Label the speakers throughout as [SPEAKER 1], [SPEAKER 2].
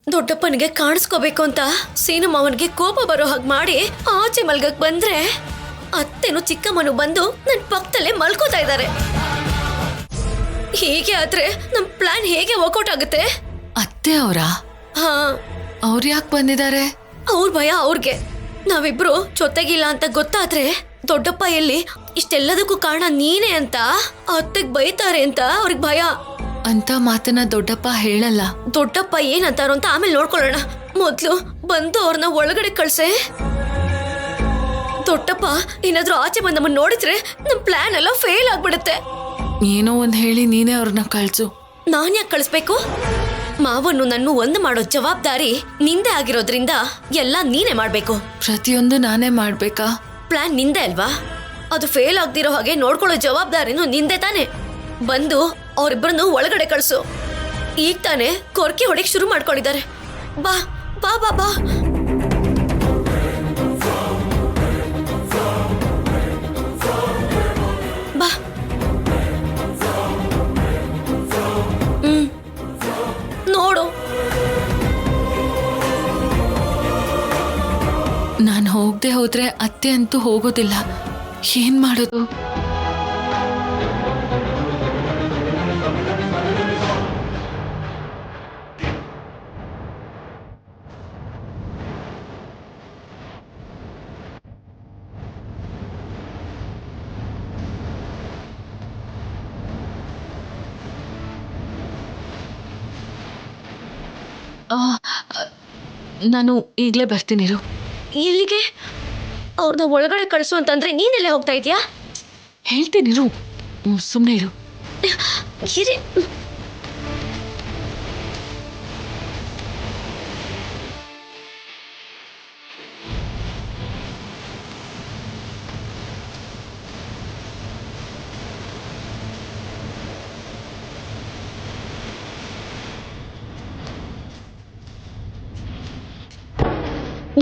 [SPEAKER 1] ದೊಡ್ಡಪ್ಪನಿಗೆ ಕಾಣಿಸ್ಕೋಬೇಕು ಅಂತ ಸೀನು ಮಾವನ್ಗೆ ಕೋಪ ಬರೋ ಹಾಗೆ ಮಾಡಿ ಆಚೆ ಮಲ್ಗಕ್ ಬಂದ್ರೆ ಅತ್ತೆನು ಚಿಕ್ಕಮ್ಮನು ಬಂದು ನನ್ ಪಕ್ಕದಲ್ಲೇ ಮಲ್ಕೋತಾ ಇದ್ದಾರೆ. ಹೀಗೆ ಆದ್ರೆ ನಮ್ ಪ್ಲಾನ್ ಹೇಗೆ ವರ್ಕೌಟ್ ಆಗುತ್ತೆ?
[SPEAKER 2] ಅತ್ತೆ ಅವರಾ?
[SPEAKER 1] ಹಾ,
[SPEAKER 2] ಅವ್ರು ಯಾಕೆ ಬಂದಿದ್ದಾರೆ?
[SPEAKER 1] ಅವ್ರ ಭಯ ಅವ್ರಿಗೆ. ನಾವಿಬ್ರು ಜೊತೆಗಿಲ್ಲ ಅಂತ ಗೊತ್ತಾದ್ರೆ ದೊಡ್ಡಪ್ಪ ಎಲ್ಲಿ ಇಷ್ಟೆಲ್ಲದಕ್ಕೂ ಕಾರಣ ನೀನೇ ಅಂತ ಅತ್ತೆಗ್ ಬೈತಾರೆ ಅಂತ ಅವ್ರಿಗೆ ಭಯ.
[SPEAKER 2] ಅಂತ ಮಾತನ್ನ ದೊಡ್ಡಪ್ಪ ಹೇಳಲ್ಲ.
[SPEAKER 1] ದೊಡ್ಡಪ್ಪ ಏನಂತಾರೋ ಅಂತ ಆಮೇಲೆ ನೋಡ್ಕೊಳ್ಳೋಣ. ಮೊದ್ಲು ಬಂದು ಅವ್ರನ್ನ ಒಳಗಡೆ ಕಳ್ಸೆ. ದೊಡ್ಡಪ್ಪ ಏನಾದ್ರೂ ಆಚೆ ಬಂದ್ ನಮ್ಮನ್ನ ನೋಡಿದ್ರೆ ನಮ್ ಪ್ಲಾನ್ ಎಲ್ಲ ಫೇಲ್ ಆಗ್ಬಿಡುತ್ತೆ.
[SPEAKER 2] ಏನೋ ಒಂದ್ ಹೇಳಿ ನೀನೇ ಅವ್ರನ್ನ ಕಳ್ಸು.
[SPEAKER 1] ನಾನ್ ಯಾಕೆ ಕಳಿಸ್ಬೇಕು? ಮಾವನ್ನು ನನ್ನ ಒಂದು ಮಾಡೋ ಜವಾಬ್ದಾರಿ ನಿಂದೆ ಆಗಿರೋದ್ರಿಂದ ಎಲ್ಲ ನೀನೇ ಮಾಡ್ಬೇಕು.
[SPEAKER 2] ಪ್ರತಿಯೊಂದು ನಾನೇ ಮಾಡ್ಬೇಕಾ?
[SPEAKER 1] ಪ್ಲಾನ್ ನಿಂದೆ ಅಲ್ವಾ? ಅದು ಫೇಲ್ ಆಗ್ದಿರೋ ಹಾಗೆ ನೋಡ್ಕೊಳ್ಳೋ ಜವಾಬ್ದಾರಿನೂ ನಿಂದೆ ತಾನೆ. ಬಂದು ಅವ್ರಿಬ್ಬರನ್ನು ಒಳಗಡೆ ಕಳ್ಸು. ಈಗ ತಾನೆ ಕೊರ್ಕಿ ಹೊಡೆಕ್ ಶುರು ಮಾಡ್ಕೊಂಡಿದ್ದಾರೆ. ಬಾ ಬಾ ಬಾ ಬಾ. ಬಾ. ನೋಡು,
[SPEAKER 2] ನಾನು ಹೋಗದೆ ಹೋದ್ರೆ ಅತ್ತೆ ಅಂತೂ ಹೋಗೋದಿಲ್ಲ. ಏನ್ ಮಾಡೋದು? ನಾನು ಈಗಲೇ ಬರ್ತೀನಿರು.
[SPEAKER 1] ಇಲ್ಲಿಗೆ ಅವ್ರನ್ನ ಒಳಗಡೆ ಕಳಿಸು ಅಂತಂದ್ರೆ ನೀನೆಲ್ಲ ಹೋಗ್ತಾ ಇದೀಯಾ?
[SPEAKER 2] ಹೇಳ್ತೀನಿರು, ಸುಮ್ಮನೆ ಇರು.
[SPEAKER 1] ಇರಿ.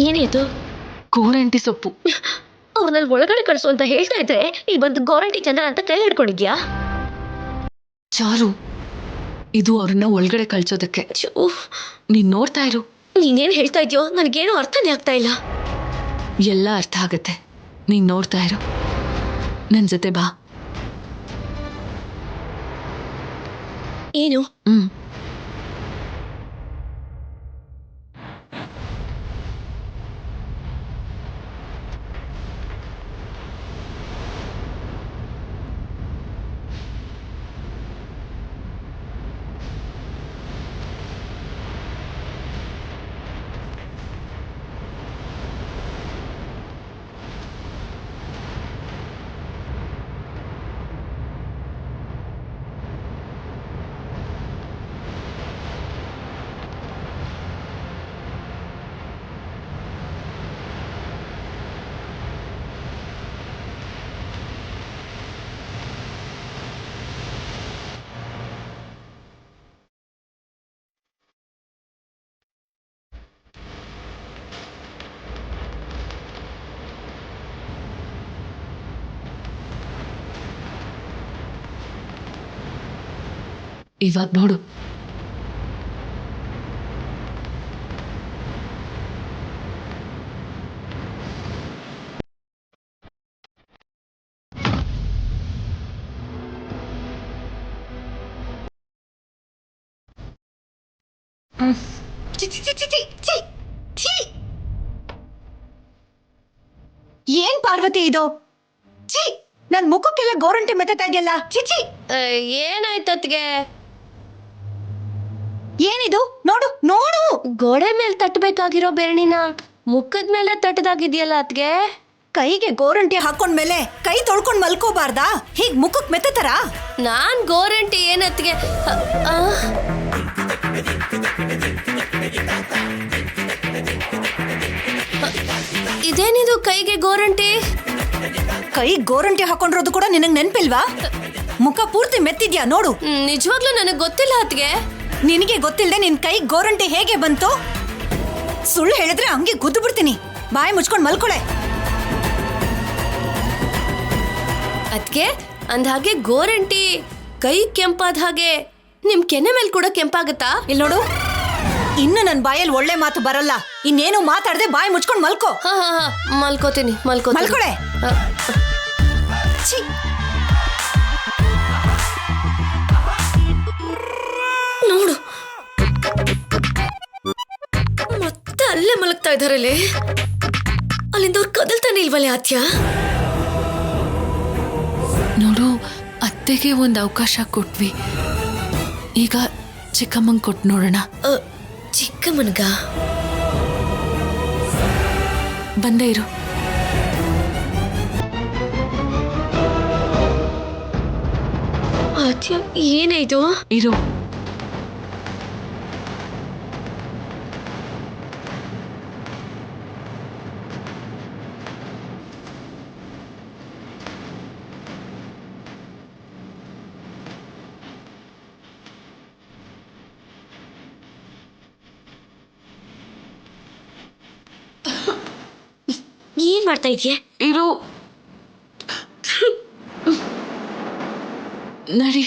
[SPEAKER 1] ಏನಿದು?
[SPEAKER 2] ಗೋರಂಟಿ ಸೊಪ್ಪು.
[SPEAKER 1] ಅವ್ರನ್ನ ಒಳಗಡೆ ಕಳಿಸು ಅಂತ ಹೇಳ್ತಾ ಇದ್ರೆ ಇಲ್ಲಿ ಬಂದು ಗೋರಂಟಿ ಚಂದ್ರ ಅಂತ ಕೈ ಹಿಡ್ಕೊಂಡಿದ್ಯಾ?
[SPEAKER 2] ಚಾರು, ಇದು ಅವ್ರನ್ನ ಒಳಗಡೆ ಕಳ್ಸೋದಕ್ಕೆ. ನೀನ್ ನೋಡ್ತಾ ಇರು.
[SPEAKER 1] ನೀನೇನ್ ಹೇಳ್ತಾ ಇದೆಯೋ ನನಗೇನು ಅರ್ಥನೇ ಆಗ್ತಾ ಇಲ್ಲ.
[SPEAKER 2] ಎಲ್ಲ ಅರ್ಥ ಆಗತ್ತೆ. ನೀನ್ ನೋಡ್ತಾ ಇರು. ನನ್ ಜೊತೆ ಬಾ.
[SPEAKER 1] ಏನು?
[SPEAKER 2] ಇವಾಗ ನೋಡು.
[SPEAKER 3] ಏನ್ ಪಾರ್ವತಿ ಇದು? ಛೀ, ನನ್ ಮುಖಕ್ಕೆಲ್ಲ ಗೋರಂಟಿ ಮೆತ್ತಾ ಇದೆಯಲ್ಲ. ಚಿಚಿ,
[SPEAKER 1] ಏನಾಯ್ತತ್ಗೆ?
[SPEAKER 3] ಏನಿದು? ನೋಡು ನೋಡು.
[SPEAKER 1] ಗೋಡೆ ಮೇಲೆ ತಟ್ಟಬೇಕಾಗಿರೋ ಬೆರಣಿನ ಮುಖದ ಮೇಲೆ ತಟ್ಟದಾಗಿದ್ಯಲ್ಲ ಅತ್ಗೆ.
[SPEAKER 3] ಕೈಗೆ ಗೋರಂಟಿ ಹಾಕೊಂಡ್ಮೇಲೆ ಕೈ ತೊಳ್ಕೊಂಡ್ ಮಲ್ಕೋಬಾರ್ದಾ? ಹೀಗ್ ಮುಖಕ್ ಮೆತ್ತತರ?
[SPEAKER 1] ನಾನ್ ಗೋರಂಟಿ ಏನತ್ಗೆ? ಇದೇನಿದು ಕೈಗೆ ಗೋರಂಟಿ?
[SPEAKER 3] ಕೈ ಗೋರಂಟಿ ಹಾಕೊಂಡಿರೋದು ಕೂಡ ನಿನಗ್ ನೆನ್ಪಿಲ್ವಾ? ಮುಖ ಪೂರ್ತಿ ಮೆತ್ತಿದ್ಯಾ ನೋಡು.
[SPEAKER 1] ನಿಜವಾಗ್ಲೂ ನನಗ್ ಗೊತ್ತಿಲ್ಲ ಅತ್ಗೆ.
[SPEAKER 3] ನಿನಗೆ ಗೊತ್ತಿಲ್ಲದೆ ನಿನ್ ಕೈ ಗೋರಂಟಿ ಹೇಗೆ ಬಂತು? ಸುಳ್ಳು ಹೇಳಿದ್ರೆ ಹಂಗೆ ಗುದ್ದು ಬಿಡ್ತೀನಿ. ಬಾಯಿ ಮುಚ್ಕೊಂಡ್ ಮಲ್ಕೊಳೆ.
[SPEAKER 1] ಅದ್ಕೆ ಅಂದ್ಹಾಗೆ ಗೋರಂಟಿ ಕೈ ಕೆಂಪಾದ ಹಾಗೆ ನಿಮ್ ಕೆನೆ ಮೇಲೆ ಕೂಡ ಕೆಂಪಾಗತ್ತಾ?
[SPEAKER 3] ಇಲ್ಲಿ ನೋಡು, ಇನ್ನು ನನ್ ಬಾಯಲ್ಲಿ ಒಳ್ಳೆ ಮಾತು ಬರಲ್ಲ. ಇನ್ನೇನು ಮಾತಾಡದೆ ಬಾಯಿ ಮುಚ್ಕೊಂಡ್ ಮಲ್ಕೋ.
[SPEAKER 4] ಹಾ ಹಾ ಹಾ ಮಲ್ಕೋತೀನಿ
[SPEAKER 3] ಮಲ್ಕೊಳೆ. ಛೀ.
[SPEAKER 1] ನೋಡು ಮತ್ತೆ ಅಲ್ಲೇ ಮಲಗ್ತಾ ಇದಾರಲ್ಲಿ. ಅಲ್ಲಿಂದ ಅವ್ರು ಕದಲ್ತಾನೆ ಇಲ್ವಲ್ಲೇ ಆತ್ಯ.
[SPEAKER 2] ನೋಡು, ಅತ್ತೆಗೆ ಒಂದು ಅವಕಾಶ ಕೊಟ್ವಿ, ಈಗ ಚಿಕ್ಕಮ್ಮಂಗೆ ಕೊಟ್ಟು ನೋಡೋಣ.
[SPEAKER 1] ಚಿಕ್ಕಮ್ಮನ್ಗ
[SPEAKER 2] ಬಂದೇ ಇರು.
[SPEAKER 1] ಆತ್ಯ ಏನೇ ಇದು?
[SPEAKER 2] ಇರು.
[SPEAKER 1] ಏನ್ ಮಾಡ್ತಾ ಇದೀಯ?
[SPEAKER 2] ಇರು. ನಡಿ.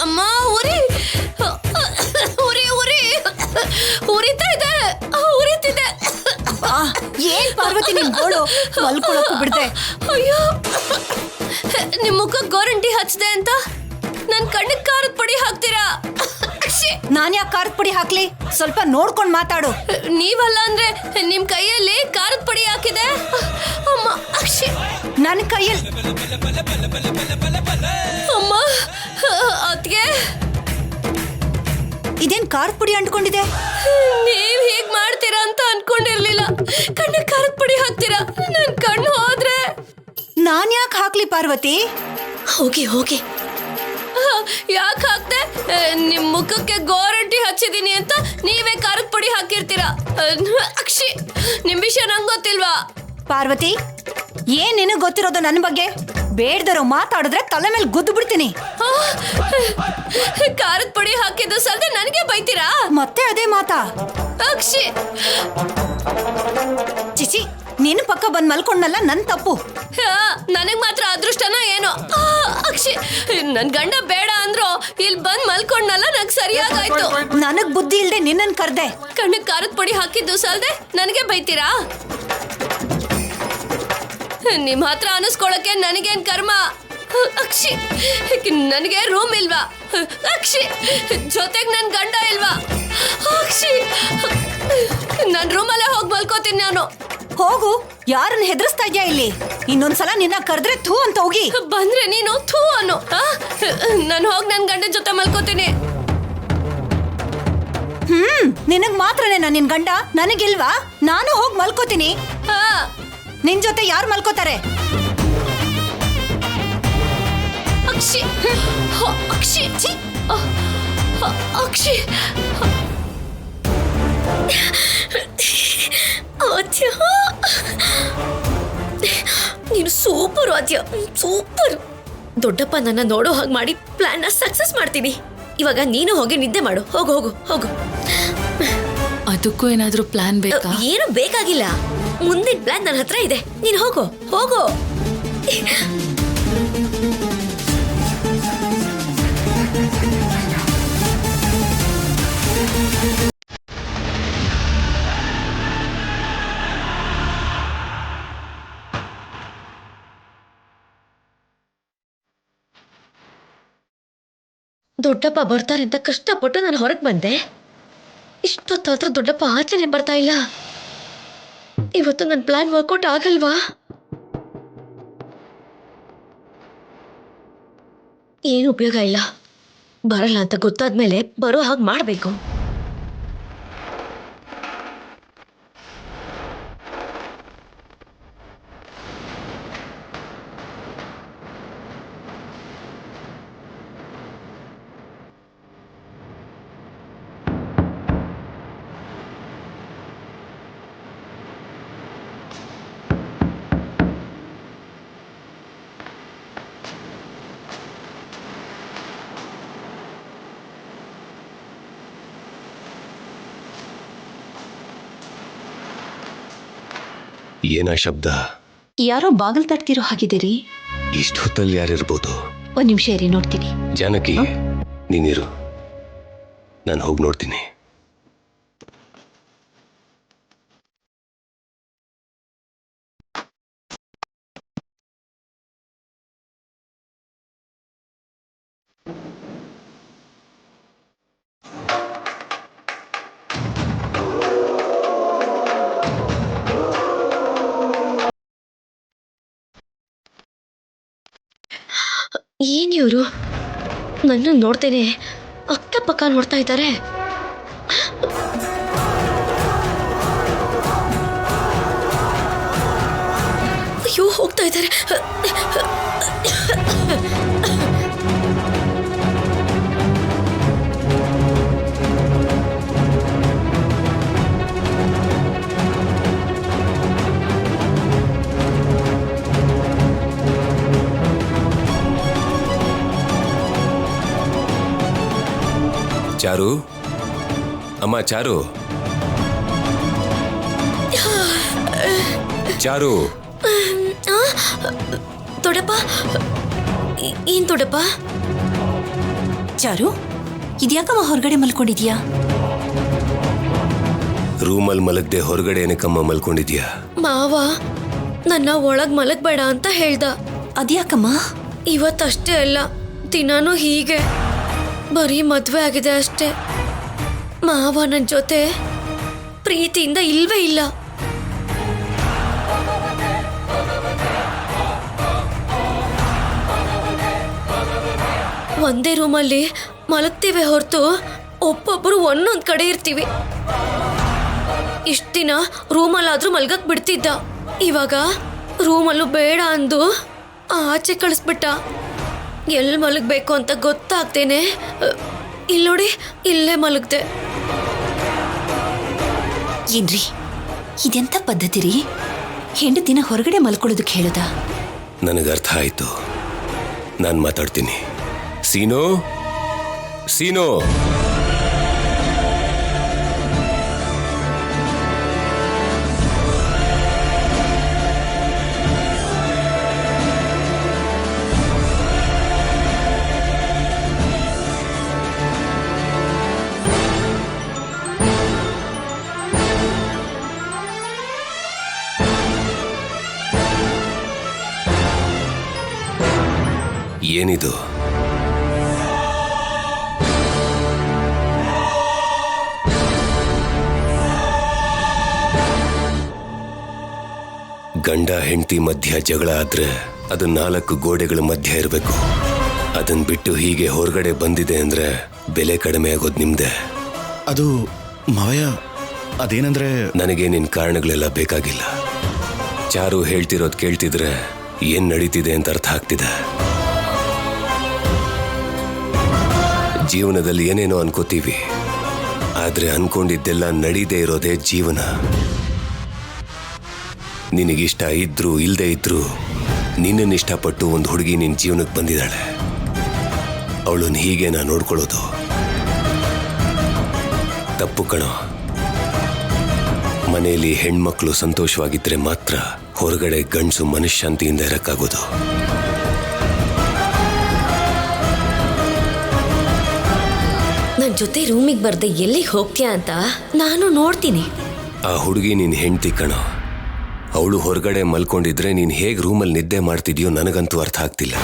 [SPEAKER 4] ಅಮ್ಮ ಉರಿ ಉರಿ ಉರಿ ಉರಿತಾ ಇದೆ, ಉರಿತಿದೆ.
[SPEAKER 3] ಏನ್ ಪಾರ್ವತಿ ನಿನ್ ಗೋಳು? ಮಲ್ಕೊಳಕ್ಕೂ ಬಿಡ್ದೆ.
[SPEAKER 4] ಅಯ್ಯೋ, ನಿಮ್ ಮುಖ ಗೋರಂಟಿ ಹಚ್ದೆ ಅಂತ ನನ್ ಕಣ್ಣಿಗೆ ಖಾರದ ಪುಡಿ ಹಾಕ್ತೀರಾ?
[SPEAKER 3] ನಾನ್ ಯಾಕೆ ಖಾರದ ಪುಡಿ ಹಾಕ್ಲಿ? ಸ್ವಲ್ಪ ನೋಡ್ಕೊಂಡ್ ಮಾತಾಡು.
[SPEAKER 4] ನೀವಲ್ಲ ಅಂದ್ರೆ ನಿಮ್ ಕೈಯಲ್ಲಿ ಖಾರದ ಪುಡಿ ಹಾಕಿದೆ. ಅಮ್ಮ ಅಕ್ಷಿ,
[SPEAKER 3] ನನ್ ಕೈಯಲ್ಲಿ
[SPEAKER 4] ಅಮ್ಮ ಅದ್ಗೆ
[SPEAKER 3] ಇದೇನ್ ಖಾರದ ಪುಡಿ ಅಂಟ್ಕೊಂಡಿದೆ?
[SPEAKER 4] ನೀವ್ ಹೀಗ್ ಮಾಡ್ತೀರಾ ಅಂತ ಅನ್ಕೊಂಡಿರ್ಲಿಲ್ಲ. ಕಣ್ಣಿಗೆ ಖಾರದ ಪುಡಿ ಹಾಕ್ತೀರಾ? ನನ್ ಕಣ್ಣು ಹೋದ್ರೆ
[SPEAKER 3] ನಾನ್ ಯಾಕೆ ಹಾಕ್ಲಿ ಪಾರ್ವತಿ?
[SPEAKER 1] ಹೋಗಿ ಹೋಗಿ.
[SPEAKER 4] ಯಾಕೆ ಹಾಕ್ದೆ? ನಿಮ್ ಮುಖಕ್ಕೆ ಗೋರಂಟಿ ಹಚ್ಚಿದೀನಿ ಅಂತ ನೀವೇ ಖಾರದ ಪುಡಿ ಹಾಕಿರ್ತೀರಾ. ಅಕ್ಷಿ, ನಿಮ್ ವಿಷಯ ನಂಗೆ ಗೊತ್ತಿಲ್ವಾ?
[SPEAKER 3] ಪಾರ್ವತಿ, ಏನ್ ನಿನಗ್ ಗೊತ್ತಿರೋದು ನನ್ನ ಬಗ್ಗೆ? ಬೇಡ್ದರೋ ಮಾತಾಡಿದ್ರೆ ತಲೆ ಮೇಲೆ ಗುದ್ದು ಬಿಡ್ತೀನಿ.
[SPEAKER 4] ಖಾರದ ಪುಡಿ ಹಾಕಿದ್ದು ಸಲ್ದೆ ನನಗೆ ಬೈತೀರಾ?
[SPEAKER 3] ಮತ್ತೆ ಅದೇ ಮಾತಾ?
[SPEAKER 4] ಅಕ್ಷಿ,
[SPEAKER 3] ಚಿಚಿ, ನೀನು ಪಕ್ಕ ಬಂದ್ ಮಲ್ಕೊಂಡಲ್ಲ, ನನ್ ತಪ್ಪು.
[SPEAKER 4] ನನಗ್ ಮಾತ್ರ ಅದೃಷ್ಟನ ಏನೋ. ಅಕ್ಷಿ, ನನ್ ಗಂಡ ಬೇಡ ಅಂದ್ರು ಇಲ್ಲಿ ಬಂದ್ ಮಲ್ಕೊಂಡಲ್ಲ, ನಂಗೆ ಸರಿಯಾಗಾಯ್ತು.
[SPEAKER 3] ನನಗ್ ಬುದ್ಧಿ ಇಲ್ದೆ ನಿನ್ನನ್ ಕರ್ದೆ.
[SPEAKER 4] ಕಣ್ಣಿಗೆ ಖಾರದ ಪುಡಿ ಹಾಕಿದ್ದು ಸಲ್ದೆ ನನಗೆ ಬೈತೀರಾ? ನಿಮ್ ಹತ್ರ ಅನಿಸ್ಕೊಳಕ್ಕೆ ನನಗೇನ್ ಕರ್ಮ? ಅಕ್ಷಿ, ನನಗೆ ರೂಮ್ ಇಲ್ವಾ? ಅಕ್ಷಿ, ಜೊತೆಗ್ ನನ್ ಗಂಡ ಇಲ್ವಾ? ಅಕ್ಷಿ, ನನ್ ರೂಮಲ್ಲೇ ಹೋಗಿ ಮಲ್ಕೋತೀನಿ ನಾನು.
[SPEAKER 3] ಹೋಗು, ಯಾರನ್ನ ಹೆದರ್ಸ್ತಾ ಇದ್ಯಾ ಇಲ್ಲಿ? ಇನ್ನೊಂದ್ಸಲ ನಿನ್ನ ಕರೆದ್ರೆ ಥೂ ಅಂತ ಹೋಗಿ.
[SPEAKER 4] ಬಂದ್ರೆ ನೀನು ಥೂ ಅನ್ನು. ನಾನು ಹೋಗಿ ನನ್ ಗಂಡನ ಜೊತೆ ಮಲ್ಕೋತೀನಿ.
[SPEAKER 3] ನಿನಗ್ ಮಾತ್ರನೇನಾ ನಿನ್ ಗಂಡ? ನನಗಿಲ್ವಾ? ನಾನು ಹೋಗಿ ಮಲ್ಕೋತೀನಿ. ನಿನ್ ಜೊತೆ ಯಾರು ಮಲ್ಕೋತಾರೆ?
[SPEAKER 4] ಅಕ್ಷಿ, ಅಕ್ಷಿ, ಅಕ್ಷಿ.
[SPEAKER 1] ಆದ್ಯ, ನೀನು ಸೂಪರ್ ಆದ್ಯ, ಸೂಪರ್. ದೊಡ್ಡಪ್ಪ ನನ್ನ ನೋಡೋ ಹಾಗೆ ಮಾಡಿ ಪ್ಲಾನ್ ನ ಸಕ್ಸಸ್ ಮಾಡ್ತೀನಿ. ಇವಾಗ ನೀನು ಹೋಗಿ ನಿದ್ದೆ ಮಾಡು. ಹೋಗು ಹೋಗು ಹೋಗು.
[SPEAKER 2] ಅದಕ್ಕೂ ಏನಾದ್ರೂ ಪ್ಲಾನ್ ಬೇಕಾ?
[SPEAKER 1] ಏನು ಬೇಕಾಗಿಲ್ಲ, ಮುಂದಿನ ಪ್ಲಾನ್ ನನ್ನ ಹತ್ರ ಇದೆ. ನೀನು ಹೋಗು ಹೋಗು. ದೊಡ್ಡಪ್ಪ ಬರ್ತಾರೆ ಅಂತ ಕಷ್ಟಪಟ್ಟು ನಾನು ಹೊರಗೆ ಬಂದೆ. ಇಷ್ಟೊತ್ತಾದ್ರೂ ದೊಡ್ಡಪ್ಪ ಆಚೆನೆ ಬರ್ತಾ ಇಲ್ಲ. ಇವತ್ತು ನನ್ನ ಪ್ಲಾನ್ ವರ್ಕೌಟ್ ಆಗಲ್ವಾ? ಏನು ಉಪಯೋಗ ಇಲ್ಲ. ಬರಲ್ಲ ಅಂತ ಗೊತ್ತಾದ್ಮೇಲೆ ಬರೋ ಹಾಗೆ ಮಾಡಬೇಕು.
[SPEAKER 5] ಏನ ಶಬ್ದ?
[SPEAKER 2] ಯಾರೋ ಬಾಗಿಲು ತಟ್ತಿರೋ ಹಾಗಿದ್ದೀರಿ.
[SPEAKER 5] ಇಷ್ಟು ಹೊತ್ತಲ್ಲಿ ಯಾರಿರ್ಬೋದು?
[SPEAKER 2] ಒಂದ್ ನಿಮಿಷ ಇರಿ, ನೋಡ್ತೀನಿ.
[SPEAKER 5] ಜಾನಕಿ, ನೀನಿರು, ನಾನು ಹೋಗಿ ನೋಡ್ತೀನಿ.
[SPEAKER 1] ಏನ್ ಇವರು ನನ್ನ ನೋಡ್ತೇನೆ ಅಕ್ಕಪಕ್ಕ ನೋಡ್ತಾ ಇದ್ದಾರೆ. ಅಯ್ಯೋ, ಹೋಗ್ತಾ ಇದ್ದಾರೆ.
[SPEAKER 5] ಚಾರು, ಅಮ್ಮ ಚಾರು, ಚಾರು.
[SPEAKER 1] ದೊಡ್ಡಪ್ಪ, ಏನ್ ದೊಡ್ಡಪ್ಪ?
[SPEAKER 3] ಚಾರು, ಇದ್ಯಾಕಮ್ಮ ಹೊರಗಡೆ ಮಲ್ಕೊಂಡಿದ್ಯಾ?
[SPEAKER 5] ರೂಮಲ್ಲಿ ಮಲಗದೆ ಹೊರಗಡೆ ಏನಕ್ಕಮ್ಮ ಮಲ್ಕೊಂಡಿದ್ಯಾ?
[SPEAKER 1] ಮಾವ ನನ್ನ ಒಳಗ್ ಮಲಗಬೇಡ ಅಂತ ಹೇಳ್ದ.
[SPEAKER 3] ಅದ್ಯಾಕಮ್ಮ?
[SPEAKER 1] ಇವತ್ತಷ್ಟೇ ಅಲ್ಲ, ದಿನಾನು ಹೀಗೆ. ಬರೀ ಮದ್ವೆ ಆಗಿದೆ ಅಷ್ಟೇ. ಮಾವ ನನ್ನ ಜೊತೆ ಪ್ರೀತಿಯಿಂದ ಇಲ್ವೇ ಇಲ್ಲ. ಒಂದೇ ರೂಮಲ್ಲಿ ಮಲಗ್ತೀವಿ ಹೊರತು ಒಬ್ಬೊಬ್ಬರು ಒಂದೊಂದ್ ಕಡೆ ಇರ್ತೀವಿ. ಇಷ್ಟ ದಿನ ರೂಮಲ್ಲಾದ್ರೂ ಮಲ್ಗಕ್ ಬಿಡ್ತಿದ್ದ. ಇವಾಗ ರೂಮಲ್ಲೂ ಬೇಡ ಅಂದು ಆಚೆ ಕಳಿಸ್ಬಿಟ್ಟ. ಎಲ್ಲಿ ಮಲಗಬೇಕು ಅಂತ ಗೊತ್ತಾಗ್ತೇನೆ. ಇಲ್ಲಿ ನೋಡಿ, ಇಲ್ಲೇ ಮಲಗ್ದೆ.
[SPEAKER 3] ಏನ್ರಿ ಇದೆಂತ ಪದ್ಧತಿ ರೀ? ಹೆಂಡತಿನ ಹೊರಗಡೆ ಮಲ್ಕೊಳ್ಳೋದಕ್ಕೆ ಹೇಳುದಾ?
[SPEAKER 5] ನನಗೆ ಅರ್ಥ ಆಯ್ತು. ನಾನು ಮಾತಾಡ್ತೀನಿ. ಸೀನೋ, ಸೀನೋ, ಏನಿದು? ಗಂಡ ಹೆಂಡತಿ ಮಧ್ಯ ಜಗಳ ಆದ್ರೆ ಅದು 4 ಗೋಡೆಗಳ ಮಧ್ಯ ಇರಬೇಕು. ಅದನ್ನ ಬಿಟ್ಟು ಹೀಗೆ ಹೊರಗಡೆ ಬಂದಿದೆ ಅಂದ್ರೆ ಬೆಲೆ ಕಡಿಮೆ ಆಗೋದು ನಿಮ್ದೆ.
[SPEAKER 6] ಅದು ಮಾವಯ್ಯ, ಅದೇನಂದ್ರೆ
[SPEAKER 5] ನನಗೆ ನಿನ್ ಕಾರಣಗಳೆಲ್ಲ ಬೇಕಾಗಿಲ್ಲ. ಚಾರು ಹೇಳ್ತಿರೋದು ಕೇಳ್ತಿದ್ರೆ ಏನ್ ನಡೀತಿದೆ ಅಂತ ಅರ್ಥ ಆಗ್ತಿದೆ. ಜೀವನದಲ್ಲಿ ಏನೇನೋ ಅನ್ಕೋತೀವಿ, ಆದ್ರೆ ಅನ್ಕೊಂಡಿದ್ದೆಲ್ಲ ನಡೀದೇ ಇರೋದೇ ಜೀವನ. ನಿನಗಿಷ್ಟ ಇದ್ರು ಇಲ್ಲದೆ ಇದ್ರು ನಿನ್ನನ್ನು ಇಷ್ಟಪಟ್ಟು ಒಂದು ಹುಡುಗಿ ನಿನ್ನ ಜೀವನಕ್ಕೆ ಬಂದಿದ್ದಾಳೆ. ಅವಳನ್ನು ಹೀಗೆ ನಾ ನೋಡ್ಕೊಳ್ಳೋದು ತಪ್ಪು ಕಣೋ. ಮನೆಯಲ್ಲಿ ಹೆಣ್ಮಕ್ಳು ಸಂತೋಷವಾಗಿದ್ರೆ ಮಾತ್ರ ಹೊರಗಡೆ ಗಂಡಸು ಮನಃಶಾಂತಿಯಿಂದ ಇರಕ್ಕಾಗೋದು.
[SPEAKER 1] ನನ್ನ ಜೊತೆ ರೂಮಿಗೆ ಬರ್ದೆ ಎಲ್ಲಿಗೆ ಹೋಗ್ತೀಯಾ ಅಂತ ನಾನು ನೋಡ್ತೀನಿ.
[SPEAKER 5] ಆ ಹುಡುಗಿ ನಿನ್ನ ಹೆಂಡ್ತಿ ಕಣೋ. ಅವಳು ಹೊರಗಡೆ ಮಲ್ಕೊಂಡಿದ್ರೆ ನೀನು ಹೇಗೆ ರೂಮಲ್ಲಿ ನಿದ್ದೆ ಮಾಡ್ತಿದ್ಯೋ ನನಗಂತೂ ಅರ್ಥ ಆಗ್ತಿಲ್ಲ.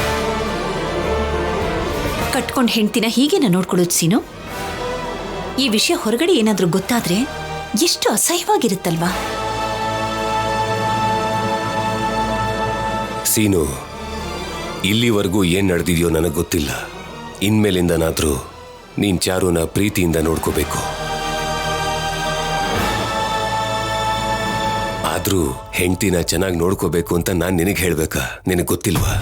[SPEAKER 3] ಕಟ್ಕೊಂಡು ಹೆಂಡ್ತಿನ ಹೀಗೆ ನಾ ನೋಡ್ಕೊಳ್ಳೋದು ಸೀನು? ಈ ವಿಷಯ ಹೊರಗಡೆ ಏನಾದ್ರೂ ಗೊತ್ತಾದ್ರೆ ಎಷ್ಟು ಅಸಹ್ಯವಾಗಿರುತ್ತಲ್ವಾ?
[SPEAKER 5] ಸೀನು, ಇಲ್ಲಿವರೆಗೂ ಏನ್ ನಡೆದಿದೆಯೋ ನನಗೆ ಗೊತ್ತಿಲ್ಲ. ಇನ್ಮೇಲಿಂದನಾದ್ರೂ ನೀನ್ ಚಾರುನ ಪ್ರೀತಿಯಿಂದ ನೋಡ್ಕೋಬೇಕು. ಆದ್ರೂ ಹೆಂಡ್ತಿನ ಚೆನ್ನಾಗಿ ನೋಡ್ಕೋಬೇಕು ಅಂತ ನಾನು ನಿನಗೆ ಹೇಳ್ಬೇಕಾ? ನಿನಗೆ ಗೊತ್ತಿಲ್ವಾ?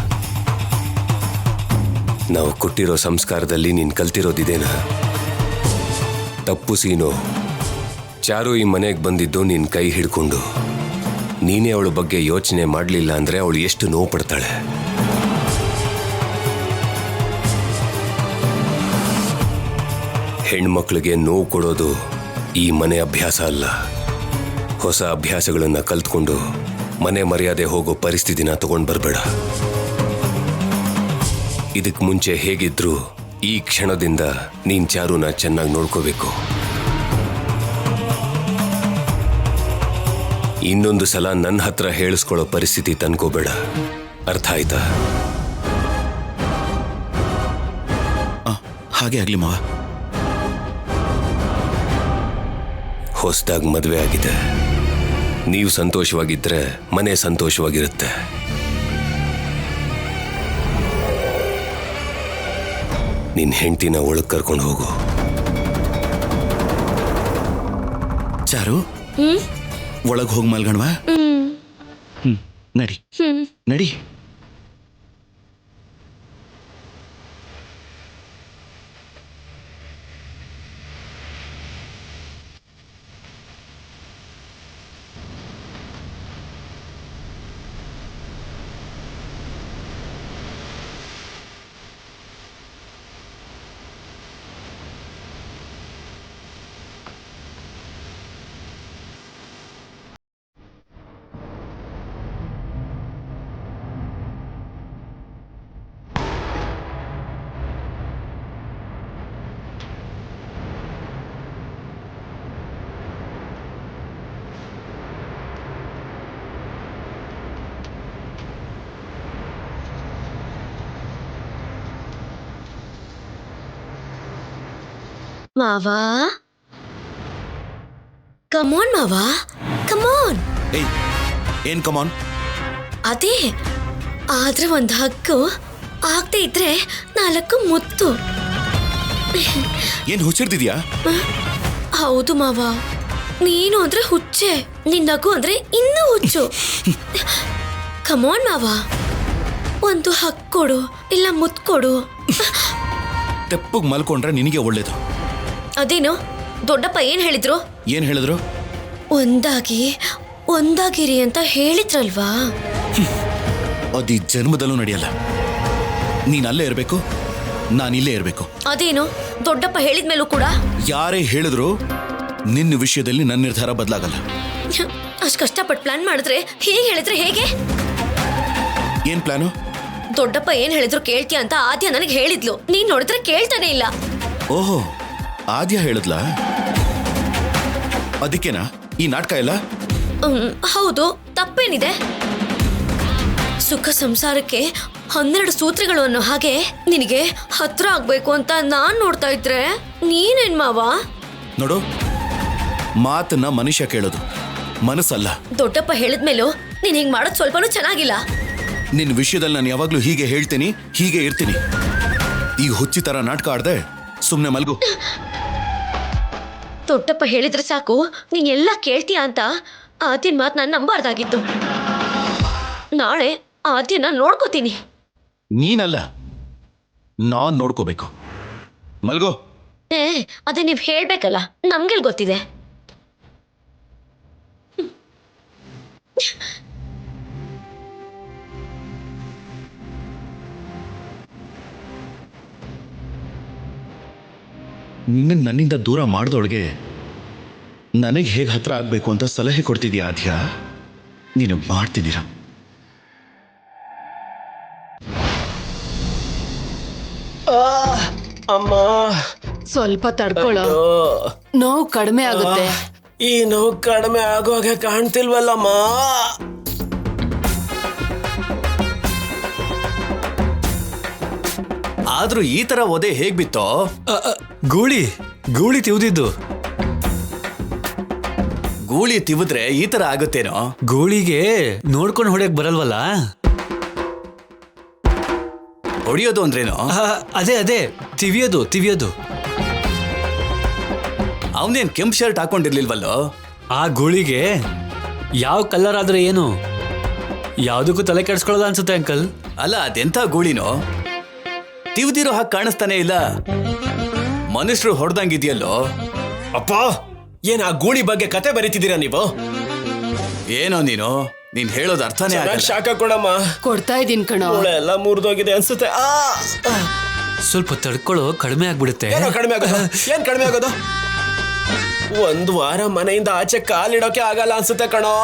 [SPEAKER 5] ನಾವು ಕೊಟ್ಟಿರೋ ಸಂಸ್ಕಾರದಲ್ಲಿ ನೀನ್ ಕಲ್ತಿರೋದಿದೇನಾ? ತಪ್ಪು ಸೀನು. ಚಾರು ಈ ಮನೆಗೆ ಬಂದಿದ್ದು ನಿನ್ ಕೈ ಹಿಡ್ಕೊಂಡು. ನೀನೇ ಅವಳ ಬಗ್ಗೆ ಯೋಚನೆ ಮಾಡಲಿಲ್ಲ ಅಂದ್ರೆ ಅವಳು ಎಷ್ಟು ನೋವು ಪಡ್ತಾಳೆ. ಹೆಣ್ಮಕ್ಳಿಗೆ ನೋವು ಕೊಡೋದು ಈ ಮನೆ ಅಭ್ಯಾಸ ಅಲ್ಲ. ಹೊಸ ಅಭ್ಯಾಸಗಳನ್ನ ಕಲ್ತ್ಕೊಂಡು ಮನೆ ಮರ್ಯಾದೆ ಹೋಗೋ ಪರಿಸ್ಥಿತಿನ ತಗೊಂಡ್ ಬರ್ಬೇಡ. ಇದಕ್ ಮುಂಚೆ ಹೇಗಿದ್ರು ಈ ಕ್ಷಣದಿಂದ ನೀನ್ ಚಾರುನ ಚೆನ್ನಾಗಿ ನೋಡ್ಕೋಬೇಕು. ಇನ್ನೊಂದು ಸಲ ನನ್ನ ಹತ್ರ ಹೇಳಿಸ್ಕೊಳ್ಳೋ ಪರಿಸ್ಥಿತಿ ತಂದ್ಕೋಬೇಡ. ಅರ್ಥ ಆಯ್ತಾ?
[SPEAKER 6] ಹಾಗೆ ಆಗ್ಲಿ ಮಾವ.
[SPEAKER 5] ಹೊಸದಾಗಿ ಮದುವೆ ಆಗಿದೆ. ನೀವು ಸಂತೋಷವಾಗಿದ್ರೆ ಮನೆ ಸಂತೋಷವಾಗಿರುತ್ತೆ. ನಿನ್ ಹೆಂಡತಿನ ಒಳಗ್ ಕರ್ಕೊಂಡು ಹೋಗು.
[SPEAKER 6] ಚಾರು, ಒಳಗ್ ಹೋಗಿ ಮಲ್ಗಣ್ವಾ? ನಡಿ ನಡಿ.
[SPEAKER 1] ಮಾವಾ, ಕಮಾನ್ ಮಾವಾ, ಕಮಾನ್.
[SPEAKER 6] ಏಯ್, ಏನ್ ಕಮಾನ್?
[SPEAKER 1] ಅದೇ ಆದ್ರೆ ಒಂದು ಹಕ್ಕು ಆಗದೆ ಇದ್ರೆ 4 ಮುತ್ತು.
[SPEAKER 6] ಏನ್ ಹುಚ್ಚಿಡ್ತಿದ್ಯಾ?
[SPEAKER 1] ಹೌದು ಮಾವ, ನೀನು ಅಂದ್ರೆ ಹುಚ್ಚೆ, ನಿನ್ ನಗು ಅಂದ್ರೆ ಇನ್ನೂ ಹುಚ್ಚು. ಕಮಾನ್ ಮಾವ, ಒಂದು ಹಕ್ಕು ಕೊಡು, ಇಲ್ಲ ಮುತ್ತು ಕೊಡು.
[SPEAKER 6] ತೆಪ್ಪಗ್ ಮಲ್ಕೊಂಡ್ರೆ ನಿನಗೆ ಒಳ್ಳೇದು.
[SPEAKER 1] ಅದೇನು ದೊಡ್ಡಪ್ಪ ಏನ್ ಹೇಳಿದ್ರು?
[SPEAKER 6] ಏನ್ ಹೇಳಿದ್ರು?
[SPEAKER 1] ಒಂದಾಗಿರಿ ಅಂತ ಹೇಳಿದ್ರಲ್ವಾ?
[SPEAKER 6] ಅದು ಈ ಜನ್ಮದಲ್ಲೂ ನಡೆಯಲ್ಲ. ನೀನ್ ಅಲ್ಲೇ ಇರ್ಬೇಕು, ನಾನಿಲ್ಲೇ ಇರ್ಬೇಕು.
[SPEAKER 1] ಅದೇನು ದೊಡ್ಡಪ್ಪ ಹೇಳಿದ್ಮೇಲೂ ಕೂಡ?
[SPEAKER 6] ಯಾರೇ ಹೇಳಿದ್ರು ನಿನ್ನ ವಿಷಯದಲ್ಲಿ ನನ್ನ ನಿರ್ಧಾರ ಬದಲಾಗಲ್ಲ.
[SPEAKER 1] ಅಷ್ಟು ಕಷ್ಟಪಟ್ಟು ಪ್ಲಾನ್ ಮಾಡಿದ್ರೆ ಹೀಗೆ ಹೇಳಿದ್ರೆ ಹೇಗೆ?
[SPEAKER 6] ಏನ್ ಪ್ಲಾನು?
[SPEAKER 1] ದೊಡ್ಡಪ್ಪ ಏನ್ ಹೇಳಿದ್ರು ಕೇಳ್ತೀಯ ಅಂತ ಆದ್ಯ ನನಗೆ ಹೇಳಿದ್ಲು. ನೀನ್ ನೋಡಿದ್ರೆ ಕೇಳ್ತಾನೆ ಇಲ್ಲ.
[SPEAKER 6] ಓಹೋ, ಆದ್ಯ ಹೇಳಿದ್ಲಾ? ಅದಕ್ಕೇನಾ ಈ ನಾಟಕ ಎಲ್ಲ?
[SPEAKER 1] ಹೌದು, ತಪ್ಪೇನಿದೆ? ಸುಖ ಸಂಸಾರಕ್ಕೆ 12 ಸೂತ್ರಗಳು ಅನ್ನೋ ಹಾಗೆ ನಿನಗೆ ಹತ್ರ ಆಗ್ಬೇಕು ಅಂತ ನಾನ್ ನೋಡ್ತಾ ಇದ್ರೆ ನೀನೇನ್ ಮಾವ?
[SPEAKER 6] ನೋಡು, ಮಾತನ್ನ ಮನುಷ್ಯ ಕೇಳೋದು, ಮನಸ್ಸಲ್ಲ.
[SPEAKER 1] ದೊಡ್ಡಪ್ಪ ಹೇಳಿದ್ಮೇಲೂ ನೀನ್ ಹಿಂಗ್ ಮಾಡೋದು ಸ್ವಲ್ಪನೂ ಚೆನ್ನಾಗಿಲ್ಲ.
[SPEAKER 6] ನಿನ್ನ ವಿಷಯದಲ್ಲಿ ನಾನು ಯಾವಾಗ್ಲೂ ಹೀಗೆ ಹೇಳ್ತೀನಿ, ಹೀಗೆ ಇರ್ತೀನಿ. ಈ ಹುಚ್ಚಿ ತರ ನಾಟಕ ಆಡ್ದೆ ಸುಮ್ನೆ ಮಲ್ಗು.
[SPEAKER 1] ದೊಡ್ಡಪ್ಪ ಹೇಳಿದ್ರೆ ಸಾಕು ನೀನ್ ಎಲ್ಲ ಕೇಳ್ತೀಯ ಅಂತ ಆದ್ಯನ್ ಮಾತು ನಾನು ನಂಬಾರ್ದಾಗಿತ್ತು. ನಾಳೆ ಆದ್ಯನ ನೋಡ್ಕೋತೀನಿ.
[SPEAKER 6] ನೀನಲ್ಲ, ನಾನ್ ನೋಡ್ಕೋಬೇಕು. ಮಲ್ಗೋ.
[SPEAKER 1] ಅದೇ ನೀವ್ ಹೇಳ್ಬೇಕಲ್ಲ, ನಮ್ಗೆಲ್ ಗೊತ್ತಿದೆ.
[SPEAKER 6] ನನ್ನಿಂದ ದೂರ ಮಾಡಿದೊಳಗೆ ನನಗೆ ಹೇಗೆ ಹತ್ರ ಆಗಬೇಕು ಅಂತ ಸಲಹೆ ಕೊಡ್ತಿದ್ಯಾ ಆದ್ಯ? ನೀನು ಮಾಡ್ತಿದ್ದೀರಾ?
[SPEAKER 7] ಅಮ್ಮ,
[SPEAKER 2] ಸ್ವಲ್ಪ ತಡ್ಕೊಳ್ಳೋ, ನೋವು ಕಡಿಮೆ ಆಗುತ್ತೆ.
[SPEAKER 7] ಈ ನೋವು ಕಡಿಮೆ ಆಗೋಗೆ ಕಾಣ್ತಿಲ್ವಲ್ಲಮ್ಮ.
[SPEAKER 8] ಆದ್ರೂ ಈ ತರ ಒದೆ ಹೇಗ್ ಬಿತ್ತೋ? ಗೂಳಿ ಗೂಳಿ ತಿವ್ದಿದ್ದು.
[SPEAKER 9] ಗೂಳಿ ತಿವಿದ್ರೆ ಈ ತರ ಆಗುತ್ತೇನೋ?
[SPEAKER 8] ಗೂಳಿಗೆ ನೋಡ್ಕೊಂಡು ಹೊಡೆಯಕ್ ಬರಲ್ವಲ್ಲ.
[SPEAKER 9] ಹೊಡಿಯೋದು ಅಂದ್ರೇನೋ?
[SPEAKER 8] ಅದೇ ತಿವಿಯೋದು.
[SPEAKER 9] ಅವನೇನ್ ಕೆಂಪ್ ಶರ್ಟ್ ಹಾಕೊಂಡಿರ್ಲಿಲ್ವಲ್ಲೋ?
[SPEAKER 8] ಆ ಗೂಳಿಗೆ ಯಾವ ಕಲರ್ ಆದ್ರೆ ಏನು, ಯಾವ್ದಕ್ಕೂ ತಲೆ ಕೆಡ್ಸ್ಕೊಳ್ಳೋದ ಅನ್ಸುತ್ತೆ ಅಂಕಲ್.
[SPEAKER 9] ಅಲ್ಲ, ಅದೆಂತ ಗೂಳಿನೋ? ತಿವ್ದಿರೋ ಹಾಗೆ ಕಾಣಿಸ್ತಾನೆ ಇಲ್ಲ. ಮನುಷ್ಯರು ಹೊಡೆದಂಗಿದೆಯಲ್ಲೋ.
[SPEAKER 7] ಅಪ್ಪ, ಏನ್ ಆ ಗೂಳಿ ಬಗ್ಗೆ ಕತೆ ಬರೀತಿದ್ದೀರಾ ನೀವು?
[SPEAKER 9] ಏನೋ ನೀನ್ ಹೇಳೋದು ಅರ್ಥನೇ ಆಗಲ್ಲ.
[SPEAKER 7] ಶಾಖ ಕೊಡಮ್ಮ.
[SPEAKER 4] ಕೊಡ್ತಾ ಇದೀನಿ ಕಣೋ.
[SPEAKER 7] ಎಲ್ಲ ಮುರಿದೋಗಿದೆ ಅನ್ಸುತ್ತೆ.
[SPEAKER 8] ಸ್ವಲ್ಪ ತಡ್ಕೊಳ್ಳೋ, ಕಡಿಮೆ ಆಗ್ಬಿಡುತ್ತೆ.
[SPEAKER 7] ಏನೋ ಕಡಿಮೆ ಆಗೋದು? ಏನ್ ಕಡಿಮೆ ಆಗೋದು? 1 ವಾರ ಮನೆಯಿಂದ ಆಚೆ ಕಾಲಿಡೋಕೆ ಆಗಲ್ಲ ಅನ್ಸುತ್ತೆ ಕಣೋ.